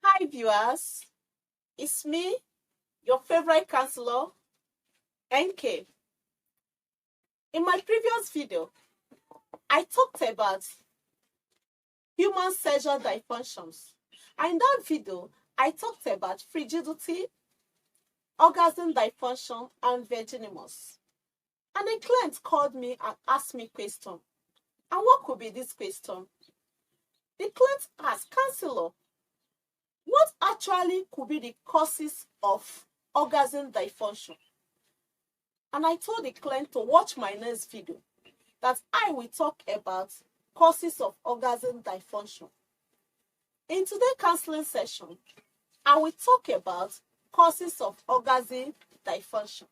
Hi viewers, it's me, your favorite counselor, NK. In my previous video, I talked about human sexual dysfunctions. And in that video, I talked about frigidity, orgasm dysfunction, and vaginismus. And a client called me and asked me a question. And what could be this question? The client asked, counselor, what actually could be the causes of orgasm dysfunction? And I told the client to watch my next video that I will talk about causes of orgasm dysfunction. In today's counseling session, I will talk about causes of orgasm dysfunction.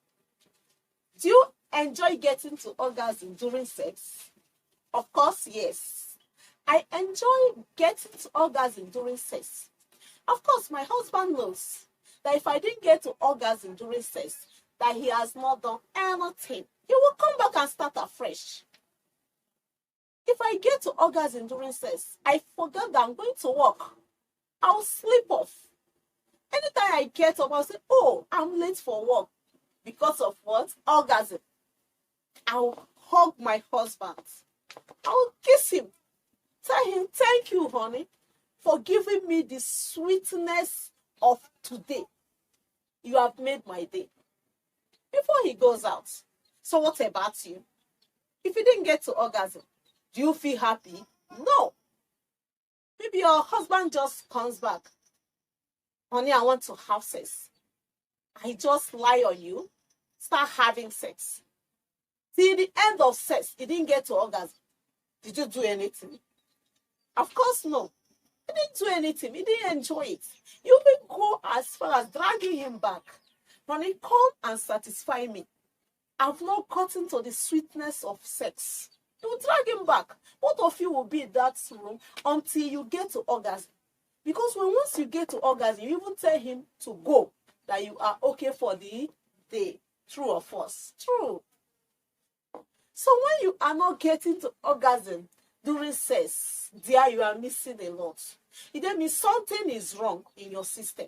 Do you enjoy getting to orgasm during sex? Of course, yes. I enjoy getting to orgasm during sex. Of course, my husband knows that if I didn't get to orgasm during sex, that he has not done anything. He will come back and start afresh. If I get to orgasm during sex, I forget that I'm going to work. I'll sleep off. Anytime I get up, I'll say, oh, I'm late for work. Because of what? Orgasm. I'll hug my husband. I'll kiss him. Tell him, thank you, honey, for giving me the sweetness of today. You have made my day. Before he goes out. So what about you? If you didn't get to orgasm, do you feel happy? No. Maybe your husband just comes back. Honey, I want to have sex. I just lie on you, start having sex. Till the end of sex, he didn't get to orgasm. Did you do anything? Of course, no. He didn't do anything. He didn't enjoy it. You will go as far as dragging him back. Honey, come and satisfy me. I've not gotten to the sweetness of sex. You drag him back. Both of you will be in that room until you get to orgasm. Because once you get to orgasm, you even tell him to go, that you are okay for the day. True or false? True. So when you are not getting to orgasm during sex, there you are missing a lot. It then means something is wrong in your system.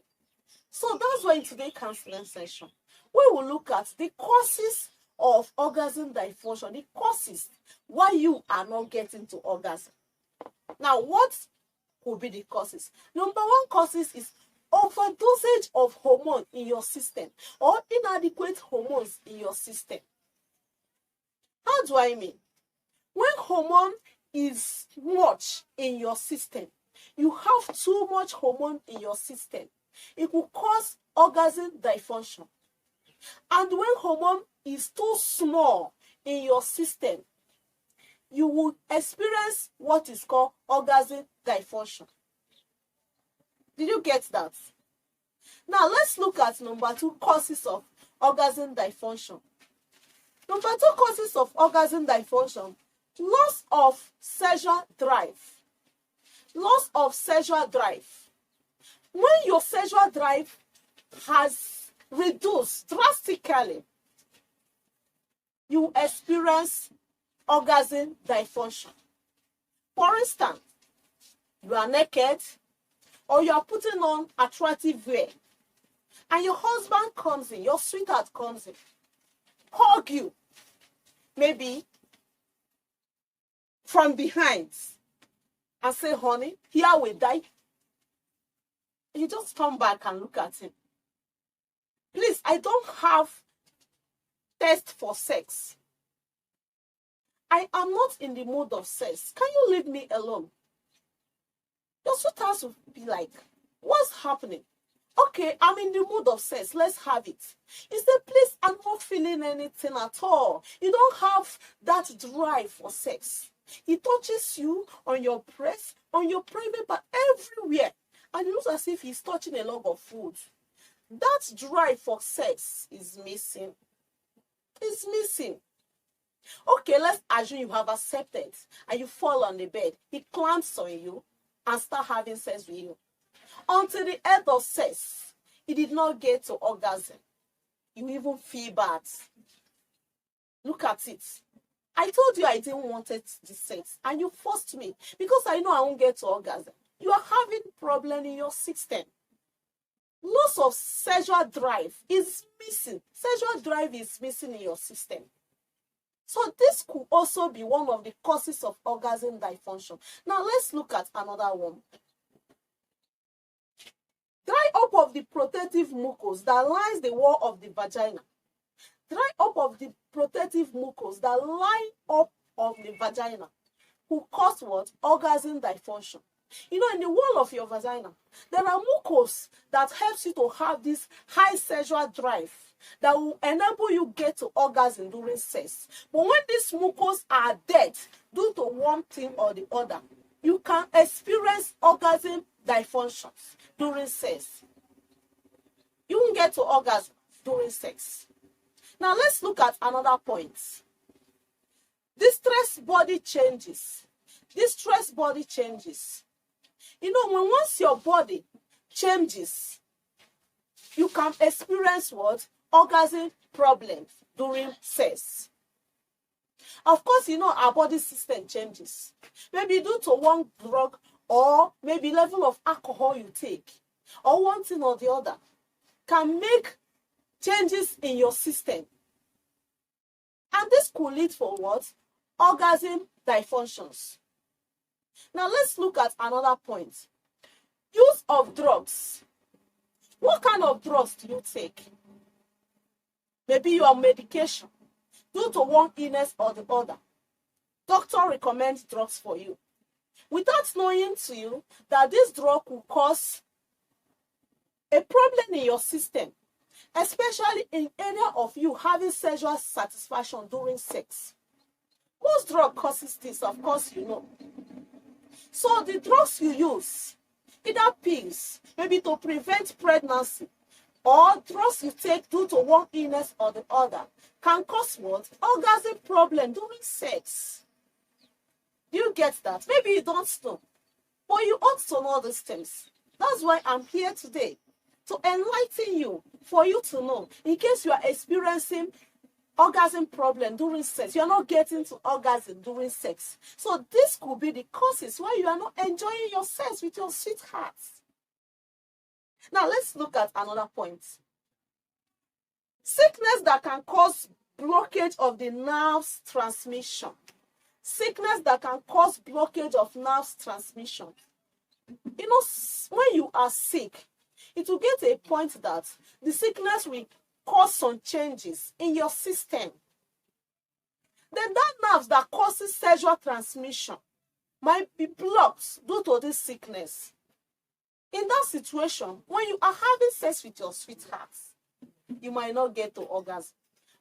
So that's why in today's counseling session, we will look at the causes of orgasm dysfunction, the causes why you are not getting to orgasm. Now, what could be the causes? Number one causes is overdosage of hormone in your system or inadequate hormones in your system. How do I mean? When hormone is much in your system, you have too much hormone in your system, it will cause orgasm dysfunction. And when hormone is too small in your system, you will experience what is called orgasm dysfunction. Did you get that? Now let's look at number two causes of orgasm dysfunction. Number two causes of orgasm dysfunction: loss of sexual drive. Loss of sexual drive. When your sexual drive has reduced drastically, you experience orgasm dysfunction. For instance, you are naked or you are putting on attractive wear and your husband comes in, your sweetheart comes in, hug you, maybe from behind, and say, honey, here we die. You just come back and look at him. Please, I don't have thirst for sex. I am not in the mood of sex. Can you leave me alone? Your sweetheart will be like, what's happening? Okay, I'm in the mood of sex. Let's have it. He said, please, I'm not feeling anything at all. You don't have that drive for sex. He touches you on your breast, on your private part, everywhere. And it looks as if he's touching a log of food. That drive for sex is missing. It's missing. Okay, let's assume you have accepted and you fall on the bed. He clamps on you and start having sex with you. Until the end of sex, he did not get to orgasm. You even feel bad. Look at it. I told you I didn't want the sex and you forced me because I know I won't get to orgasm. You are having problem in your system. loss of sexual drive is missing. Sexual drive is missing in your system. So this could also be one of the causes of orgasm dysfunction. Now let's look at another one. Dry up of the protective mucosa that lines the wall of the vagina. Dry up of the protective mucosa that line up of the vagina will cause what? Orgasm dysfunction. You know, in the wall of your vagina, there are mucus that helps you to have this high sexual drive that will enable you get to orgasm during sex. But when these mucus are dead due to one thing or the other, you can experience orgasm dysfunctions during sex. You won't get to orgasm during sex. Now let's look at another point. Distress body changes. Distress body changes. You know, when once your body changes, you can experience what? Orgasm problems during sex. Of course, you know, our body system changes. Maybe due to one drug or maybe level of alcohol you take or one thing or the other can make changes in your system. And this could lead for what? Orgasm dysfunctions. Now let's look at another point. Use of drugs. What kind of drugs do you take? Maybe you are on medication due to one illness or the other. Doctor recommends drugs for you without knowing to you that this drug will cause a problem in your system, especially in area of you having sexual satisfaction during sex. Most drug causes this, of course, you know. So the drugs you use, either pills, maybe to prevent pregnancy, or drugs you take due to one illness or the other, can cause what? Orgasm problem during sex. Do you get that? Maybe you don't know, but you ought to know these things. That's why I'm here today, to enlighten you, for you to know, in case you are experiencing orgasm problem during sex, you are not getting to orgasm during sex. So this could be the causes why you are not enjoying your sex with your sweetheart. Now let's look at another point. Sickness that can cause blockage of the nerves transmission. Sickness that can cause blockage of nerves transmission. You know, when you are sick, it will get to a point that the sickness will cause some changes in your system. Then that nerves that causes sexual transmission might be blocked due to this sickness. In that situation, when you are having sex with your sweetheart, you might not get to orgasm.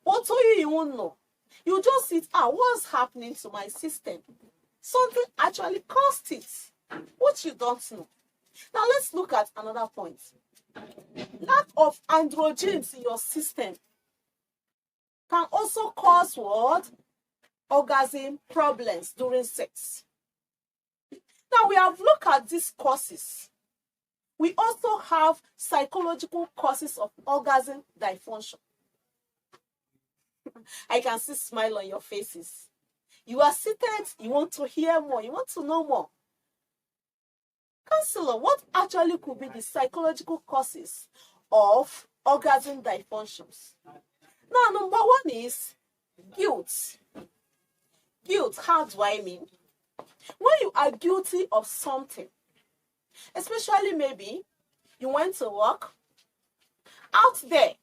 But to you, you won't know. You just sit, what's happening to my system? Something actually caused it, which you don't know. Now let's look at another point. Lack of androgens in your system can also cause what? Orgasm problems during sex. Now we have looked at these causes. We also have psychological causes of orgasm dysfunction. I can see smile on your faces. You are seated, you want to hear more, you want to know more. Counselor, what actually could be the psychological causes of orgasm dysfunctions? Now, number one is guilt. Guilt, how do I mean? When you are guilty of something, especially maybe you went to work, out there,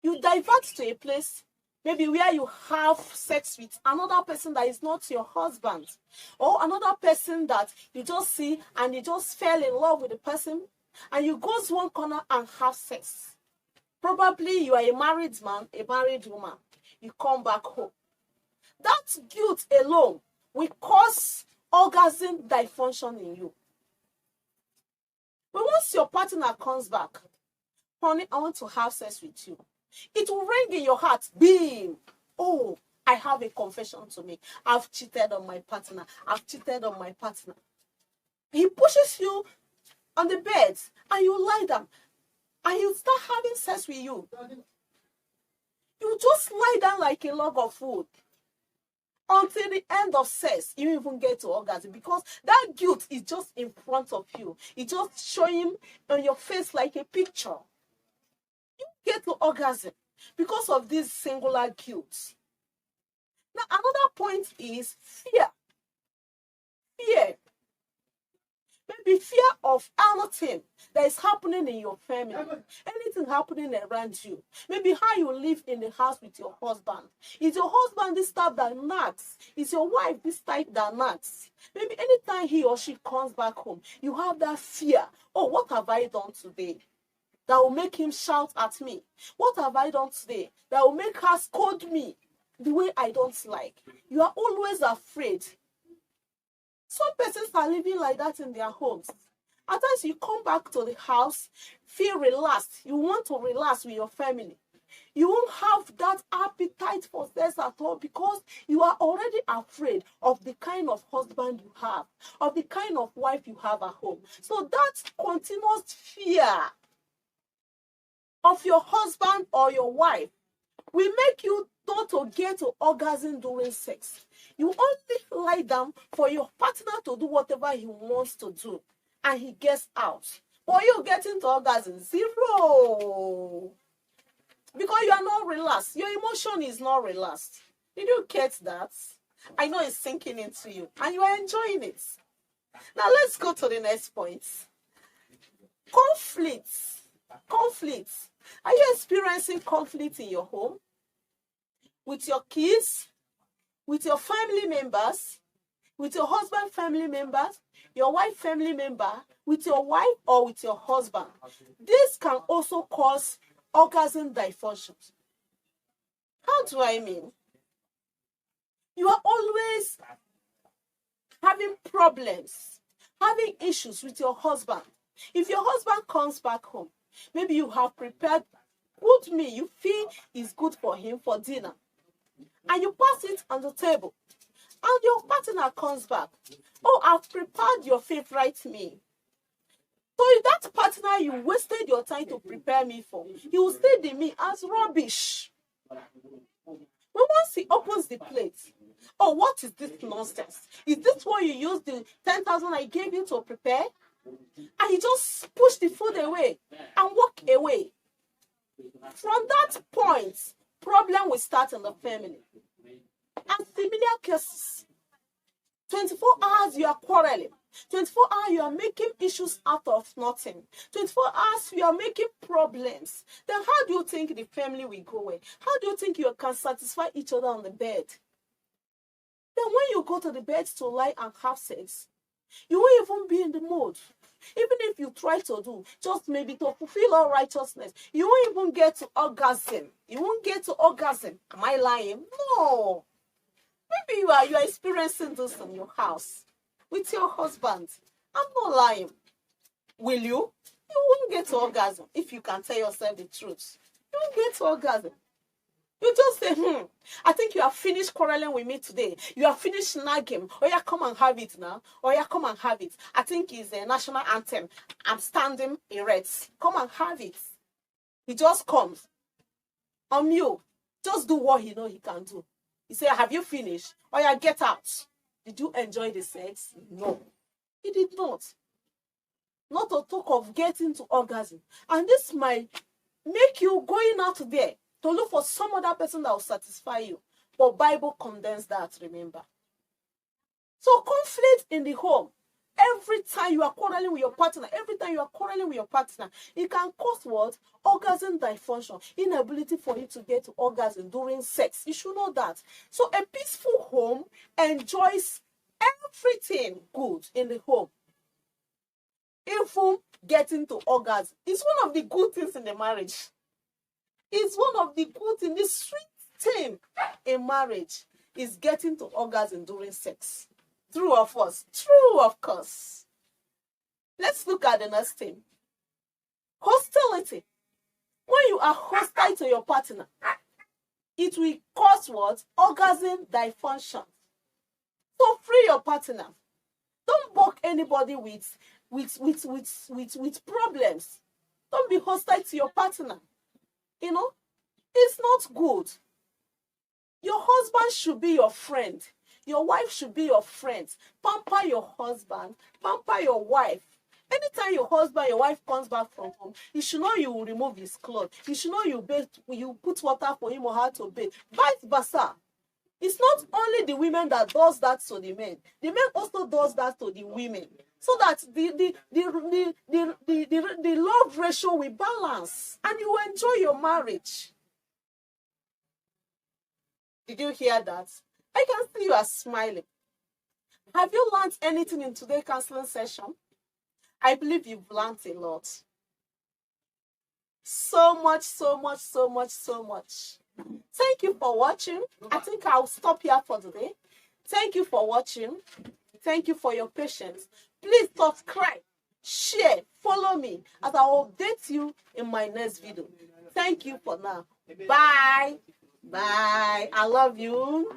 you divert to a place maybe where you have sex with another person that is not your husband, or another person that you just see and you just fell in love with the person, and you go to one corner and have sex. Probably you are a married man, a married woman. You come back home. That guilt alone will cause orgasm dysfunction in you. But once your partner comes back, honey, I want to have sex with you, it will ring in your heart, beam. Oh, I have a confession to make. I've cheated on my partner. I've cheated on my partner. He pushes you on the bed and you lie down and he'll start having sex with you. You just lie down like a log of wood. until the end of sex, you even get to orgasm, because that guilt is just in front of you. It's just showing on your face like a picture. You get to orgasm because of this singular guilt. Now, another point is fear. Fear. Maybe fear of anything that is happening in your family, anything happening around you. Maybe how you live in the house with your husband. Is your husband this type that knocks? Is your wife this type that knocks? Maybe anytime he or she comes back home, you have that fear. Oh, what have I done today that will make him shout at me? What have I done today that will make her scold me the way I don't like? You are always afraid. Some persons are living like that in their homes. At times you come back to the house, feel relaxed. You want to relax with your family. You won't have that appetite for sex at all, because you are already afraid of the kind of husband you have, of the kind of wife you have at home. So that continuous fear of your husband or your wife will make you not to get to orgasm during sex. You only lie down for your partner to do whatever he wants to do, and he gets out. But you getting to orgasm, zero. Because you are not relaxed. Your emotion is not relaxed. Did you get that? I know it's sinking into you, and you are enjoying it. Now let's go to the next point. Conflicts. Conflicts. Are you experiencing conflict in your home? With your kids? With your family members? With your husband family members? Your wife family member? With your wife or with your husband? This can also cause orgasm dysfunctions. How do I mean? You are always having problems, having issues with your husband. If your husband comes back home, maybe you have prepared good meal you feel is good for him for dinner, and you pass it on the table, and your partner comes back. Oh, I've prepared your favorite meal. So if that partner you wasted your time to prepare me for, he will see the meal as rubbish. But once he opens the plate, oh, what is this nonsense? Is this what you used the 10,000 I gave you to prepare? And he just pushed the food away and walk away. From that point, problem will start in the family. And similar cases. 24 hours you are quarreling. 24 hours you are making issues out of nothing. 24 hours you are making problems. Then how do you think the family will go away? How do you think you can satisfy each other on the bed? Then when you go to the bed to lie and have sex, you won't even be in the mood. Even if you try to do, just maybe to fulfill all righteousness, you won't even get to orgasm. You won't get to orgasm. Am I lying? No. Maybe you are experiencing this in your house with your husband. I'm not lying. Will you? You won't get to orgasm if you can tell yourself the truth. You won't get to orgasm. You just say, I think you have finished quarreling with me today. You have finished nagging. Oh yeah, come and have it now. Oh yeah, come and have it. I think it's a national anthem. I'm standing erect. Come and have it. He just comes. On you. Just do what he knows he can do. He said, have you finished? Oh yeah, get out. Did you enjoy the sex? No. He did not. Not to talk of getting to orgasm. And this might make you going out there to look for some other person that will satisfy you. But Bible condemns that, remember. So conflict in the home. Every time you are quarreling with your partner, it can cause what? Orgasm dysfunction. Inability for you to get to orgasm during sex. You should know that. So a peaceful home enjoys everything good in the home. Even getting to orgasm. It's one of the good things in the marriage. It's one of the good things, the sweet thing in marriage is getting to orgasm during sex. True of course. True of course. Let's look at the next thing. Hostility. When you are hostile to your partner, it will cause what? Orgasm dysfunction. So free your partner. Don't bug anybody with problems. Don't be hostile to your partner. You know, it's not good. Your husband should be your friend. Your wife should be your friend. Pamper your husband. Pamper your wife. Anytime your husband, your wife comes back from home, you should know you will remove his clothes. You should know you put water for him or her to bathe. Vice versa. It's not only the women that does that to the men. The men also does that to the women. So that the love ratio will balance and you will enjoy your marriage. Did you hear that? I can see you are smiling. Have you learned anything in today's counseling session? I believe you've learned a lot. So much. Thank you for watching. I think I'll stop here for today. Thank you for watching. Thank you for your patience. Please subscribe, share, follow me as I will update you in my next video. Thank you for now. Bye. Bye. I love you.